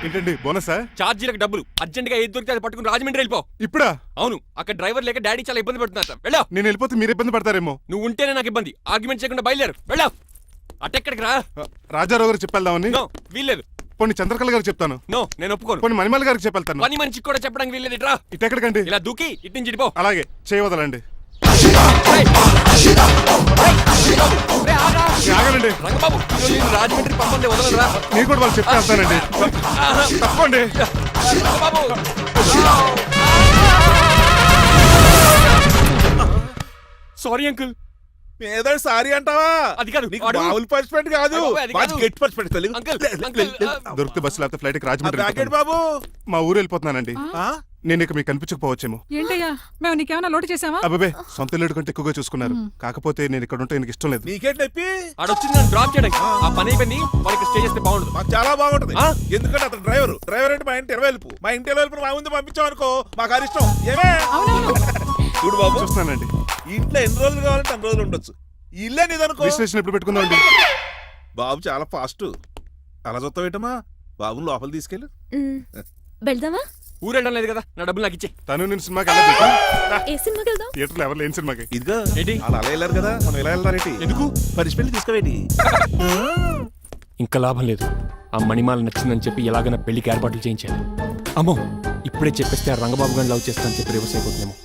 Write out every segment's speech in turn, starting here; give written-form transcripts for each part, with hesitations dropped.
ఏంటండి బోనసా? ఛార్జీలకు డబ్బులు అర్జెంట్ గా ఏది దొరికితే అది పట్టుకుని రాజమండ్రి వెళ్ళిపో. ఇప్పుడా? అవును, అక్కడ డ్రైవర్ లేక డాడీ చాలా ఇబ్బంది పడుతున్నారు. వెళ్ళా. నేను వెళ్ళిపోతే మీరు ఇబ్బంది పడతారేమో. నువ్వు ఉంటేనే నాకు ఇబ్బంది. ఆర్గ్యుమెంట్ చేయకుండా బయలుదేరు. వెళ్ళా. అటెక్కడికి రా. రాజారావు గారు చెప్పేద్దామని. నో, వీల్లేదు. పోనీ చంద్రకళ గారికి చెప్తాను. నో, నేను ఒప్పుకోను. పోనీ మణిమాల గారికి చెప్పేళ్తాను. పని మనిషికి కూడా చెప్పడానికి వీల్లేదు. ఇట్రా. ఇటెక్కడికండి? ఇలా దూకి ఇటు నుంచి ఇడిపో. అలాగే చేయవదలండి. ఆగనండి రంగబాబు, రాజమండ్రి పంపండి, వదలరా. మీరు కూడా వాళ్ళు చెప్పేస్తానండి. తప్పండి రంగబాబు. Sorry uncle. ఏదో సారీ అంటావా? అది కాదు, మామూలు పర్స్పెక్ట్ కాదు, గెట్ పర్స్పెక్ట్. దొరికితే బస్సు లేకపోతే ఫ్లైట్ రాజమండ్రి రాకెట్ బాబు, మా ఊరు వెళ్ళిపోతున్నానండి. నేను ఇక మీకు కనిపించకపోవచ్చేమో. ఏంటయ్యా, మేము నీకేమైనా లోటు చేసావా? అబ్బాబే, సొంత ఇల్లు కంటే ఎక్కువగా చూసుకున్నారు. కాకపోతే నేను ఇక్కడ ఉంటే నాకు ఇష్టం లేదు. నీకేంటి నొప్పి? ఆడొచ్చింది నన్ను డ్రాప్ చేయడానికి. ఆ పని అయిపోయింది. వాళ్ళకి స్టే చేస్తే బాగుంటుంది. మాకు చాలా బాగుంటది. ఎందుకంటే అతను డ్రైవర్ అంటే మా ఇంటి ఇరవైపు, మా ఇంటి ఇరవైపు మా ముందు పంపించాం అనుకో, మాకు అది ఇష్టం. ఏమే చూడు బాబు, చూస్తున్నానండి. ఇంట్లో ఎన్ని రోజులు కావాలంటే అన్ని రోజులు ఉండొచ్చు. ఇల్లే నీదనుకో. రిజిస్ట్రేషన్ ఎప్పుడు పెట్టుకుందామండి? బాబు చాలా ఫాస్ట్. అలా చూస్తావేటమ్మా, బాబుని లోపల తీసుకెళ్ళు. వెళ్దామా? ఊరెళ్ళడం లేదు కదా, నా డబ్బులు నాకు ఇచ్చే. తను నేను సినిమాకి వెళ్ళదు. ఏ సినిమాకి వెళ్దాం? థియేటర్లో ఎవరు లేని సినిమాకి. ఇదిగో ఏంటి? అలా అలా వెళ్ళారు కదా, మనం ఇలా వెళ్తారేంటి? ఎందుకు? పనిష్మెంట్ తీసుకోవేటి? ఇంకా లాభం లేదు. ఆ మణిమాల నచ్చిందని చెప్పి ఎలాగైనా పెళ్లికి ఏర్పాట్లు చేయించాను. అమ్మో, ఇప్పుడే చెప్పేస్తే ఆ రంగబాబు గారిని లవ్ చేస్తానని చెప్పి రివర్స్ అయిపోతుందేమో.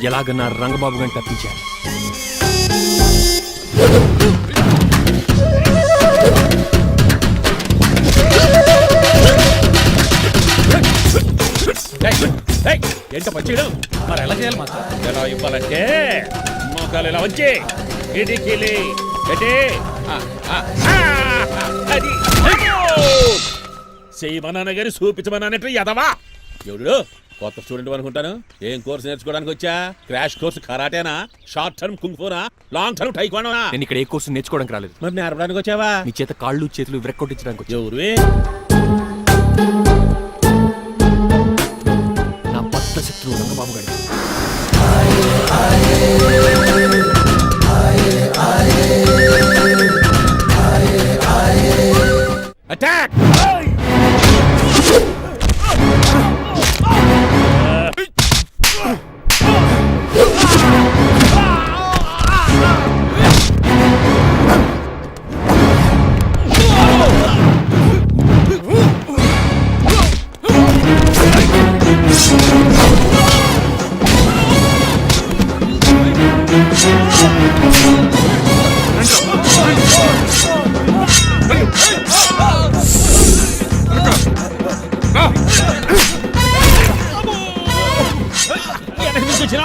ఎలాగన్నా రంగబాబు గారిని తప్పించాను. ఏంట పచ్చీడు మరి ఎలా చేయాలి? మాత్రం ఎలా ఇవ్వాలంటే మోకాలు ఇలా వచ్చి ఇడికిలి అది చేయమన్నాను గారి చూపించమన్నట్టు ఎదవా. ఎవడు కొత్త స్టూడెంట్ అనుకుంటాను. ఏం కోర్సు నేర్చుకోవడానికి వచ్చా? క్రాష్ కోర్సు కరాటేనా, షార్ట్ టర్మ్ కుంగ్ఫూనా, లాంగ్ టర్మ్ టైక్వాండోనా? నేను ఇక్కడ ఏ కోర్సు నేర్చుకోవడానికి రాలేదు. మరి నేర్పడానికి వచ్చావా? నీ చేత కాళ్ళు చేతులు విరక్కొట్టించడానికి వచ్చా. ఎవరువే? నా బద్ద శత్రువు రంగబాబు గారి. అటాక్!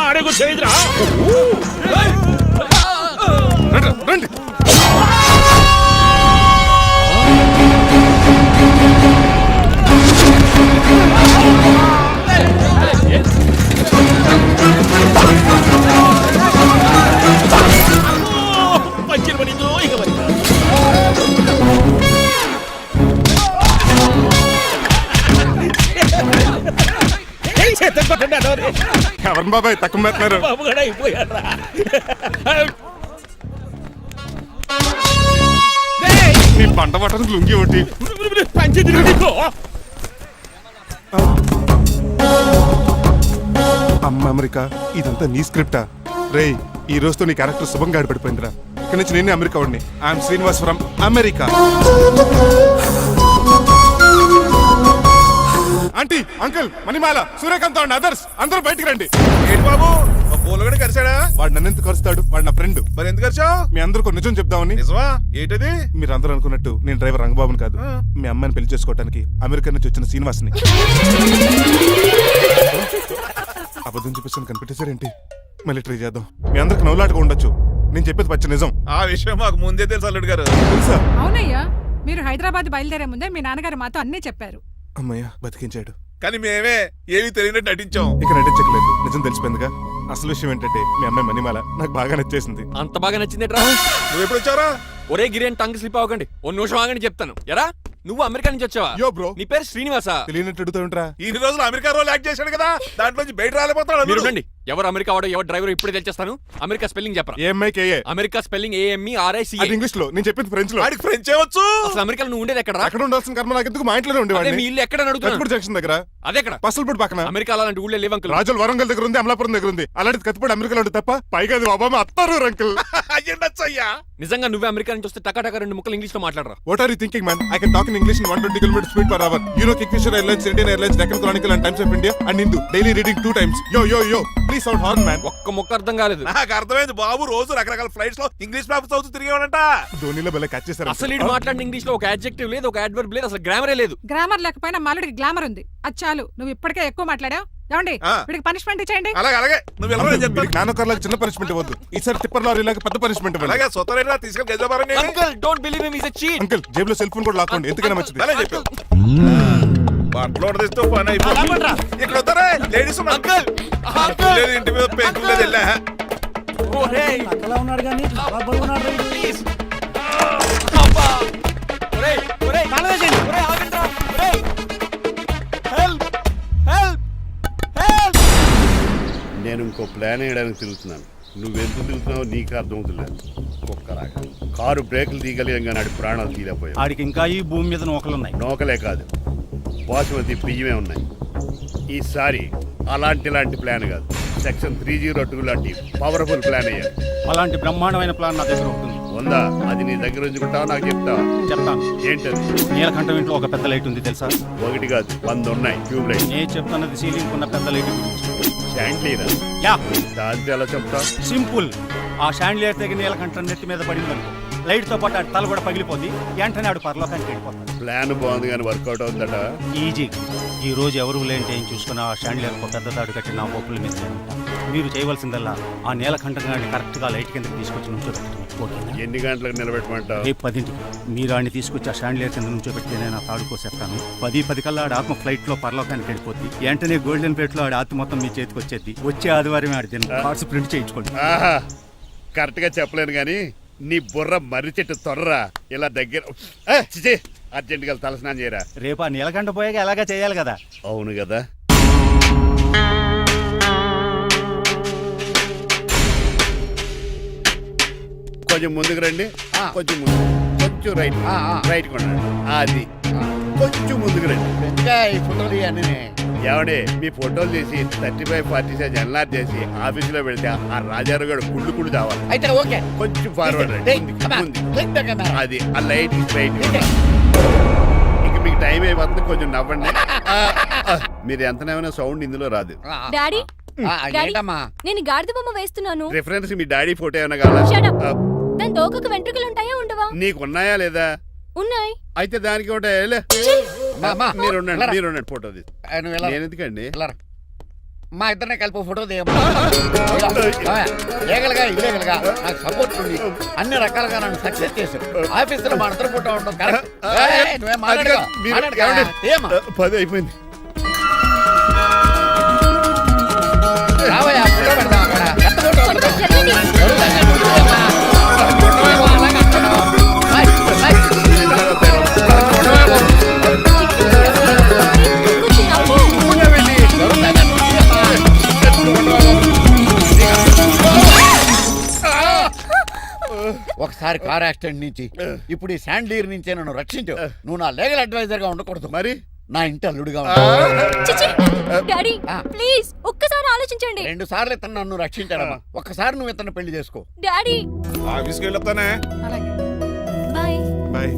అడుగు చేయదురా. రండి. పంచిరు పడిందో ఇక ఎవరు బాబాయ్ తక్కువ పెడుతున్నారు? బాబు కూడా అయిపోయారా? నీ పంట పట్టడానికి లుంగి ఒకటి పంచి తిరుగుకో. అమ్మ అమెరికా, ఇదంతా నీ స్క్రిప్టా? రేయ్, ఈ రోజుతో నీ క్యారెక్టర్ శుభంగా ఆడిపడిపోయిందిరా. ఇక్కడి నుంచి నేనే అమెరికా వాడిని. I'm Srinivas from America. Aunty, uncle, Manimala, Suryakant and others అందరూ బయటికి రండి. ఏంటి బాబు, మా పూలగడ కలిసాడా? వాడు నన్ను ఎందుకు కరుస్తాడు? వాడు నా ఫ్రెండ్. మరి ఎందుకు కలిసావు? మీ అందరూ నిజం చెప్దామని. నిజమా? ఏంటది? మీరు అందరూ అనుకున్నట్టు నేను డ్రైవర్ రంగబాబుని కాదు. మీ అమ్మాయిని పెళ్లి చేసుకోవడానికి అమెరికా నుంచి వచ్చిన శ్రీనివాస్ని. అబద్ధం చెప్పేసి కనిపెట్టేశారేంటి? మళ్ళీ ట్రై చేద్దాం. మీ అందరికి నవ్వులాటగా ఉండొచ్చు. నేను చెప్పేది పచ్చ నిజం. ఆ విషయం మాకు ముందే తెలుసు అల్లుడు గారు. తెలుసా? అవునయ్యా, మీరు హైదరాబాద్ బయలుదేరే ముందే మీ నాన్నగారు మాతో అన్నీ చెప్పారు. అమ్మయ్య, బతికించాడు. కానీ మేమే ఏమీ తెలియనట్టు నటించాం. ఇక నటించట్లేదు, నిజం తెలిసిపోయిందిగా. అసలు విషయం ఏంటంటే మీ అమ్మాయి మణిమాల నాకు బాగా నచ్చేసింది. అంత బాగా నచ్చిందేట్రా? నువ్వు ఎప్పుడు వచ్చారా? ఒరే గిరియన్, టంగ్ స్లిప్ అవ్వకండి. ఓ నిమిషం ఆగండి, చెప్తాను. ఎరా, నువ్వు అమెరికా నుంచి వచ్చావా? యో బ్రో, నీ పేరు శ్రీనివాసా? తెలియనట్టు అడుగుతా ఉంటారా? ఇన్ని రోజులు అమెరికా రోల్ యాక్ట్ చేశాడు కదా, దాంట్లో బయట రాలేపోతాడు. మీరు రండి, ఎవరు అమెరికా వాడో ఎవరు డ్రైవర్ ఇప్పుడే తెలిచేస్తాను. అమెరికా స్పెల్లింగ్ చెప్పరా. ఏఎంఐకేఏ. అమెరికా స్పెల్లింగ్ అది AMERICA. ఇంగ్లీష్ లో, నేను చెప్పింది ఫ్రెంచ్ లో. వాడికి ఫ్రెంచ్ ఏవచ్చు. అసలు అమెరికాలో నువ్వు ఉండేది ఎక్కడ? అక్కడ ఉండాల్సిన కర్మ నాకు ఎందుకు, మా ఇంట్లోనే మీ ఉండేవాడిని. ఇల్లు ఎక్కడ అడుగుతున్నాను. కత్తిపూడి జంక్షన్ దగ్గర, అదెక్కడ? పసలపూడి పక్కన. అమెరికాలో అలాంటి ఊళ్ళో లేవు అంకుల్. రాజుల వరంగల్ దగ్గర ఉంది, అమలాపురం దగ్గర ఉంది. అలాంటి కత్తిపూడి అమెరికాలో ఉంటుంది తప్ప, పైగా అది ఒబామా అత్తారు అంకుల్. అయ్యుండొచ్చు అయ్యా. నిజంగా నువ్వే అమెరికా నుంచి వస్తే టకా టకా 2 ముక్కలు ఇంగ్లీష్ లో మాట్లాడరా. What are you thinking, man? I can talk in English in 120 kilometers speed per hour. You know Kingfisher Airlines, Indian Airlines, Deccan Chronicle and Times of India and Hindu. Daily reading 2 times. Yo. Please sound horn, man. ఒక్క ముక్క అర్థం కాలేదు. నాకు అర్థమైంది బాబు. రోజు రకరకాల flights లో English papers చదువుతూ తిరిగేవాడంట. ధోనిలో భలే క్యాచ్ చేశారు. అసలు ఇటు మాట్లాడిన ఇంగ్లీష్ లో ఒక అడ్జెక్టివ్ లేదు, ఒక అడ్వర్బ్ లేదు, అసలు గ్రామరే లేదు. గ్రామర్ లేకపోయినా మాలుడికి గ్లామర్ ఉంది. అది చాలు, నువ్వు ఇప్పటికే ఎక్కువ మాట్లాడావు. ఏమండి ఆ. వీడికి పనిష్మెంట్ ఇచ్చేయండి. అలాగే నువ్వు వెళ్ళమని చెప్తాను. జ్ఞానకర్లకు చిన్న పనిష్మెంట్ ఇవ్వద్దు. ఈసారి టిప్పర్ లారీలాగా పెద్ద పనిష్మెంట్ ఇవ్వండి. అలాగే సొంత తీసుకెళ్ళి గెజబారని uncle don't believe him, is a cheat. Uncle జేబులో సెల్ ఫోన్ కూడా లాక్కోండి, ఎందుకైనా మంచిది. అలా చెప్పావు. బట్టలు తెస్తూ పని అయిపోతుంది. ఇక్కడ వస్తారా లేడీస్ అంకుల్ లేదు, ఇంటి మీద పెంకులు లేదు. వెళ్ళా ఒరేయ్ అలా ఉన్నాడు కానీ ఉన్నాడు. ప్లీజ్ అబ్బా. ఒరేయ్ ఒరేయ్ తలవేసేయండి. ఒరేయ్ ఆగండ్రా. ఒరేయ్ హెల్ప్ హెల్ప్ హెల్ప్. నేను ఇంకో ప్లాన్ వేయడానికి తిరుగుతున్నాను. నువ్వెందుకు తిరుగుతున్నావో నీకు అర్థమవుతులేదు. ఒక్కలాగా కారు బ్రేకులు తీయగలిగాం కానీ ప్రాణాలు తీయలేకపోయావు. ఆడికి ఇంకా ఈ భూమి మీద నూకలున్నాయి. నోకలే కాదు, బాసుమతి బియ్యమే ఉన్నాయి. ఈసారి ఇలాంటి ప్లాన్ కాదు, సెక్షన్ 302 లాంటి పవర్ఫుల్ ప్లాన్ అయ్యారు. అలాంటి బ్రహ్మాండమైన ప్లాన్ నా దగ్గర ఉంటుంది. ఉందా? అది నీ దగ్గర ఉంచుకుంటావా, నాకు చెప్తావా? చెప్తాను. ఏంటది? నీలకంఠం ఇంట్లో ఒక పెద్ద లైట్ ఉంది తెలుసా? ఒకటి కాదు 100 ఉన్నాయి ట్యూబ్ లైట్. నేను చెప్తున్నది సీలింగ్ ఉన్న పెద్ద లైట్ గురించి. శాండ్లీరా? యా, దాంతో ఎలా చెప్తావు? సింపుల్. ఆ షాండ్లియర్ దగ్గర నీలకంఠం నెత్తి మీద పడింది అనుకో, లైట్ తో పాటు ఆడి తల కూడా పగిలిపోద్ది. వెంటనే ఆడు పరలోకానికి వెళ్ళిపోతాడు. ప్లాన్ బాగుంది కానీ వర్కౌట్ అవుతుందట. ఈజీ. ఈ రోజు ఎవరు లేంటే ఏం చూసుకుని ఆ షాండ్లియర్ ఒక పెద్ద తాడు కట్టి నా ఒప్పుల మీద ఉంటా. మీరు చేయవలసిందల్లా ఆ నీలకంఠం గారిని కరెక్ట్ గా లైట్ కిందకి తీసుకొచ్చి నుంచోబెట్టండి. ఓకేనా? ఎన్ని గంటలకు నిలబెట్టమంటావు? రేపు 10ంటికి మీరు ఆడిని తీసుకొచ్చి ఆ షాండ్లియర్ కింద నుంచోబెడితే నేను ఆ తాడు కోసేస్తాను. 10 కల్లా ఆడ ఆత్మ ఫ్లైట్ లో పరలోకానికి వెళ్ళిపోద్ది. వెంటనే గోల్డెన్ ప్లేట్ లో ఆడి ఆత్మ మొత్తం మీ చేతికి వచ్చేది. వచ్చే ఆదివారం ఆడి దిన కార్డ్స్ ప్రింట్ చేయించుకోండి. ఆహా, కరెక్ట్ గా చెప్పలేను కానీ నీ బుర్ర మర్రి చెట్టు తొర్రా. ఇలా దగ్గర అర్జెంట్ గా తలస్నానం చేయరా. రేపు ఆ నీలకంఠ పోయాక ఎలాగా చేయాలి కదా. అవును కదా. కొంచెం ముందుకు రండి. కొంచెం ముందు, కొంచెం రైట్, రైట్ కొనండి. అది కొంచెం ముందుకు రండి. ఈ ఫోటోలు ఇవన్నీ ఏమండి, మీ ఫోటోలు చేసి 35, 40 సైజ్ ఎన్లార్ చేసి ఆఫీసులో పెడితే ఆ రాజారావు గారు కుళ్ళు తావాలి. అయితే ఓకే. కొంచెం ఫార్వర్డ్ రండి. అది ఆ లైట్ స్ట్రైట్. ఇక మీకు టైం అయిపోతుంది, కొంచెం నవ్వండి. మీరు ఎంతనేమైనా సౌండ్ ఇందులో రాదు. డాడీ డాడీ, ఏంటమ్మా? నేను గాడిద బొమ్మ వేస్తున్నాను. రిఫరెన్స్ మీ డాడీ ఫోటో ఏమైనా కావాలా? Shut up. దాని దోకకు వెంట్రుకలు ఉంటాయా ఉండవా? నీకున్నాయా లేదా? ఉన్నాయి. అయితే దానికి ఒకటే మీరు ఉండండి ఫోటో తీసి. నేను ఎందుకండి? మా ఇద్దరినే కలిపి ఫోటో దిగమ్మా. లీగల్గా ఇల్లీగల్గా నాకు సపోర్ట్ ఉంది. అన్ని రకాలుగా నన్ను సక్సెస్ చేశారు. ఆఫీసులో మా ఇద్దరు ఫోటో ఉండడం కరెక్ట్. నువ్వేం మాట్లాడుకో. మాట్లాడుకో. ఏమ్మా? 10 అయిపోయింది. రావయ్యా, ఫోటో పెడదాం అక్కడ. ఎంత ఫోటో పెడదాం? జరగండి. జరుగుతుందా? చూడమ్మా. ఫోటో అలాగే అంటున్నావు. Bye, bye. కొంచెం నవ్వు. ఒకసారి కార్ యాక్సిడెంట్ నుంచి ఇప్పుడు ఈ శాండ్లీర్ నుంచే నన్ను రక్షించావు. నువ్వు నా లీగల్ అడ్వైజర్ గా ఉండకూడదు, మరి నా ఇంటి అల్లుడుగా ఉండాలి. చిచి. డాడీ ప్లీజ్ ఒక్కసారి ఆలోచించండి. 2 సార్లు ఇతను నన్ను రక్షించాడమ్మా. ఒక్కసారి నువ్వు ఇతను పెళ్లి చేసుకో. డాడీ ఆఫీస్కి వెళ్ళొస్తానే. అలాగే. బాయ్. బాయ్.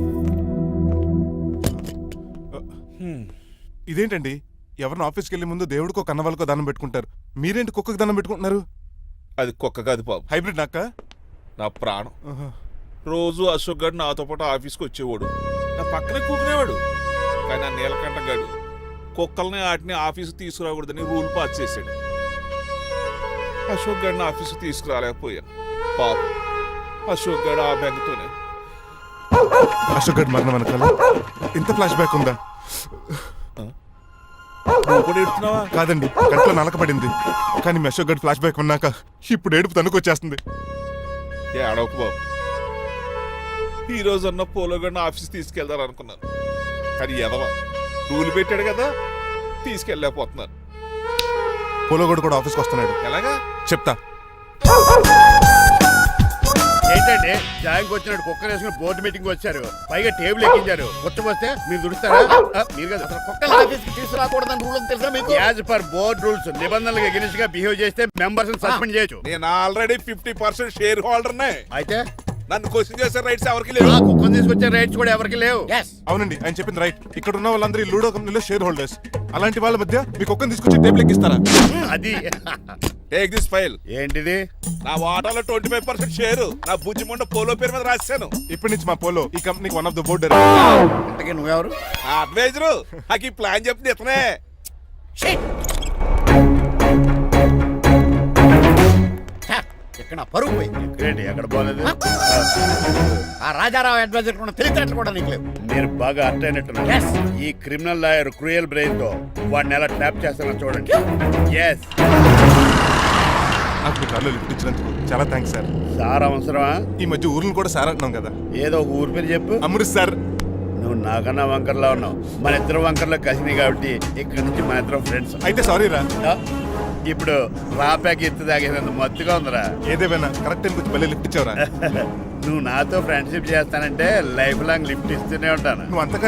ఇదేంటండి, ఎవరిని ఆఫీస్కి వెళ్ళే ముందు దేవుడికో కన్నవాళ్ళకో దండం పెట్టుకుంటారు, మీరేంటి కుక్కకి దండం పెట్టుకుంటున్నారు? అది కుక్క కాదు బాబు, హైబ్రిడ్ నాక్క. నా ప్రాణం. రోజు అశోక్ గడు నాతో పాటు ఆఫీస్కి వచ్చేవాడు, నా పక్కనే కూకునేవాడు. కానీ ఆ నీలకంఠ గడు కుక్కల్ని వాటిని ఆఫీసు తీసుకురాకూడదని రూల్ పాస్ చేశాడు. అశోక్ గడిని ఆఫీసు తీసుకురాలేకపోయాను. పాపం అశోక్ గడు ఆ బెంగతోనే. అశోక్ గడ్ మరణం వెనకాల ఇంత ఫ్లాష్ బ్యాక్ ఉందా? నువ్వు కూడా ఎడుతున్నావా? కాదండి, కంట్లో నలకపడింది. కానీ మీ అశోక్ గడ్ ఫ్లాష్ బ్యాక్ ఉన్నాక ఇప్పుడు ఏడుపు తనుకొచ్చేస్తుంది. ఏడవకు బాబు. ఈ రోజన్న పోలో గడిని ఆఫీస్ తీసుకెళ్దాం అనుకున్నాను, కానీ ఎదవా రూల్ పెట్టాడు కదా, తీసుకెళ్ళలేకపోతున్నాను. పోలోగోడు కూడా ఆఫీస్కి వస్తున్నాడు. ఎలాగా? చెప్తా. ఏంటండి జాయింగ్ వచ్చినట్టు కుక్కర్ వేసుకుని బోర్డు మీటింగ్ వచ్చారు, పైగా టేబుల్ ఎక్కించారు. వస్తే మీరు దుడుస్తారా? మీరు కదా అసలు కుక్కల ఆఫీస్కి తీసుకురాకూడదని రూల్ తెలుసా మీకు? యాజ్ పర్ బోర్డ్ రూల్స్ నిబంధనలకు ఎగనిస్ట్ గా బిహేవ్ చేస్తే మెంబర్స్ సస్పెండ్ చేయొచ్చు. నేను ఆల్రెడీ 50% షేర్ హోల్డర్నే. అయితే నన్ను క్వశ్చన్ చేసే రైట్స్ ఎవరికి లేవు. ఆ కుక్కను తీసుకొచ్చే రైట్స్ కూడా ఎవరికి లేవు. Yes. అవునండి, ఆయన చెప్పింది రైట్. ఇక్కడ ఉన్న వాళ్ళందరూ ఈ లూడో కంపెనీలో షేర్ హోల్డర్స్. అలాంటి వాళ్ళ మధ్య మీకు ఒక్కని తీసుకొచ్చి టేబుల్ ఎక్కిస్తారా? అది టేక్ దిస్ ఫైల్. ఏంటిది? నా వాటాలో 25% షేరు నా బుజ్జిమండ పోలో పేరు మీద రాశాను. ఇప్పటి నుంచి మా పోలో ఈ కంపెనీకి వన్ ఆఫ్ ద బోర్డర్. ఇంతకీ నువ్వెవరు? నా అడ్వైజరు నాకు ఈ ప్లాన్ చెప్పింది ఇతనే. ఇక్కడ నా పరుగు పోయింది. ఏంటి ఎక్కడ పోలేదు? ఆ రాజారావు అడ్వైజర్ కూడా తెలిసినట్లు కూడా నీకు లేవు. మీరు బాగా అర్థ అయినట్టున్నారు. Yes. ఈ క్రిమినల్ లాయర్ క్రూయల్ బ్రెయిన్ తో వాడిని ఎలా ట్రాప్ చేస్తారో చూడండి. ఎస్ నాకు మీ కాల్లో లిఫ్ట్ ఇచ్చినందుకు చాలా థ్యాంక్స్ సార్. సార్ అవసరమా? ఈ మధ్య ఊర్లు కూడా సార్ అంటున్నాం కదా. ఏదో ఒక ఊరి పేరు చెప్పు. అమృత్ సార్. నువ్వు నాకన్నా వంకర్లా ఉన్నావు. మన ఇద్దరు వంకర్లో కలిసినాయి కాబట్టి ఇక్కడ నుంచి మన ఇద్దరం ఫ్రెండ్స్. అయితే సారీ రా. ఇప్పుడు రాపాకి ఎత్తు తాగేదంత మత్తుగా ఉందిరా. ఏదేమైనా కరెక్ట్ టైంకి వచ్చి మళ్ళీ లిఫ్ట్ ఇచ్చావురా. నువ్వు నాతో ఫ్రెండ్షిప్ చేస్తానంటే లైఫ్ లాంగ్ లిఫ్ట్ ఇస్తూనే ఉంటాను. నువ్వు అంతకాలి